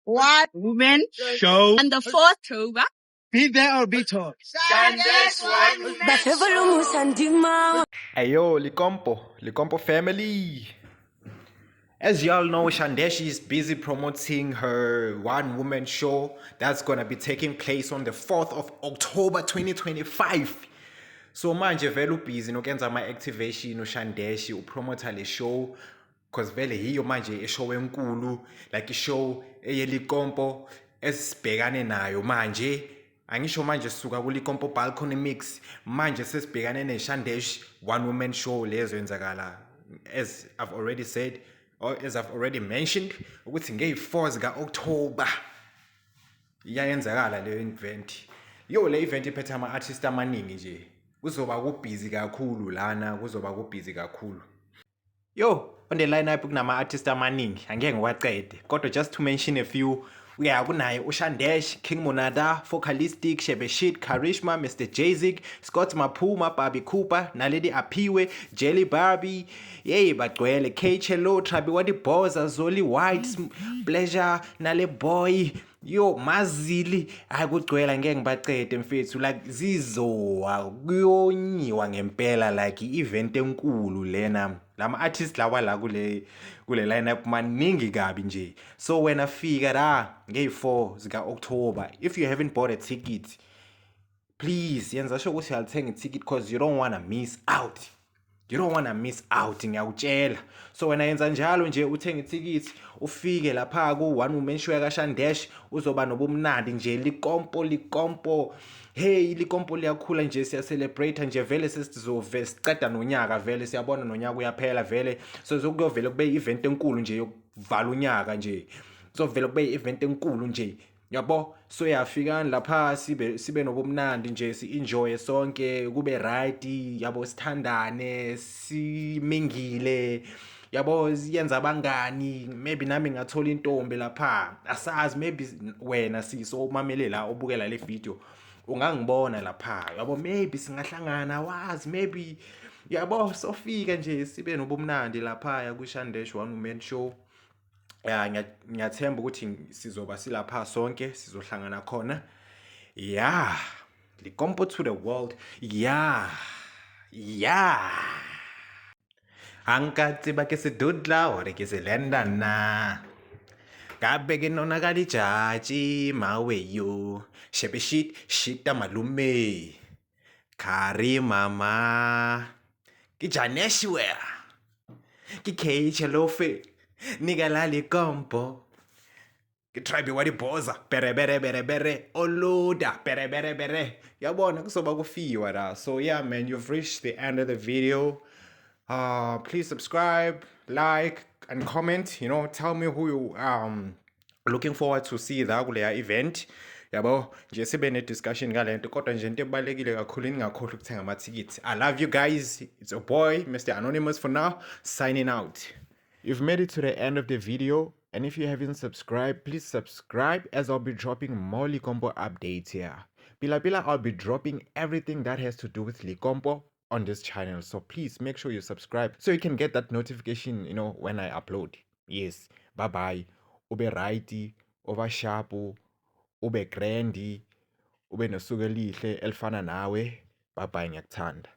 One woman show on the 4th October. Be there or be told. Ayo, Likompo family. As y'all know, Shandeshi is busy promoting her one-woman show that's gonna be taking place on the 4th of October 2025. So manje vele busy nokuyenza ama-activation uShandeshi upromotha le show because vele hiyo manje ishow enkulu, like ishow eyelikompo esibhekane nayo manje. Angisho manje sisuka kulikompo balcony mix, manje sesibhekane neShandesh one woman show lezo yenzakala, as I've already said or as I've already mentioned, ukuthi ngey-4 zika-October iyayenzakala leyo event. Yo, le event iphethe ama-artist amaningi nje, kuzoba kubhizi kakhulu lana, kuzoba kubhizi kakhulu. Yo, on the lineup kunama-artist amaningi, angeke ngiwacede, kodwa just to mention a few. Kunaye uShandesh, King Monada, Focalistic, Shebeshit, Karishma, Mr. Jayzig, Scott Mapuma, Barbie Cooper, Naledi Apiwe, Jelly Barbie, yey bagcwele, K-Chelo, Trabi Wadi Boza, Zoli White, Pleasure, Nale Boy, yo mazili, kugcwele ngeke ngibacede mfethu, like zizowa kuyonyiwa ngempela, like i-event enkulu lena. Lama artists lawa la kule lineup maningi kabi nje. So when I figure ngey-4 zika-October, if you haven't bought a ticket, please yenza sure ukuthi uyalithenga i-ticket because you don't wanna miss out. You don't wanna miss out, ngiyakutshela. So wena yenza njalo nje, uthenga i-ticket, ufike lapha ku-one woman show kaShandesh, uzoba nobumnandi nje, likompo. Hey, likompo liyakhula nje, siya-celebrate nje, vele siceda nonyaka, vele siyabona nonyaka uyaphela vele. So kuyovele kube i-event enkulu nje yokuvala unyaka nje. So vele kube i-event enkulu nje. Yabo, so yafika lapha sibe nobumnandi nje, si-enjoy sonke, kube right, yabo, sithandane, simingile, yabo, siyenza abangani. Maybe nami ngathola intombi lapha, asazi, maybe wena siso umamele la ubukela le video ungangibona lapha, yabo, maybe singahlangana, wazi, maybe, yabo, sofika nje sibe nobumnandi lapha kuShandesh one woman show. Ngiyathemba ukuthi sizoba silapha sonke, sizohlangana khona. Yeah, likompo to the world. Yeah. Ankatsiba ke se dudla ore ke se lenda na. Kabe ke nona ka dijaji mawe yo. Shebeshit shita malume. Kari mama. Ki Janeshwe. Ki K-Chelo fe. Nigga la likompo. Tribe Wadi Boza, bere, oluda, bere. Yabona kusoba kufiwa la. So yeah, man, you've reached the end of the video. Please subscribe, like, and comment. You know, tell me who you looking forward to see that kuleya event. Yabo, nje sibe ne discussion ngalento, kodwa nje into ebalekile kakhulu ningakhohlwa ukuthenga ama-tickets. I love you guys. It's your boy, Mr. Anonymous for now, signing out. You've made it to the end of the video, and if you haven't subscribed, please subscribe, as I'll be dropping more Likompo updates here. Bila, I'll be dropping everything that has to do with Likompo on this channel, so please make sure you subscribe so you can get that notification, you know, when I upload. Yes, bye-bye. Ube righty, over sharpu, ube grandi, ube nosuku elihle elifana nawe. Bye-bye, ngiyakuthanda.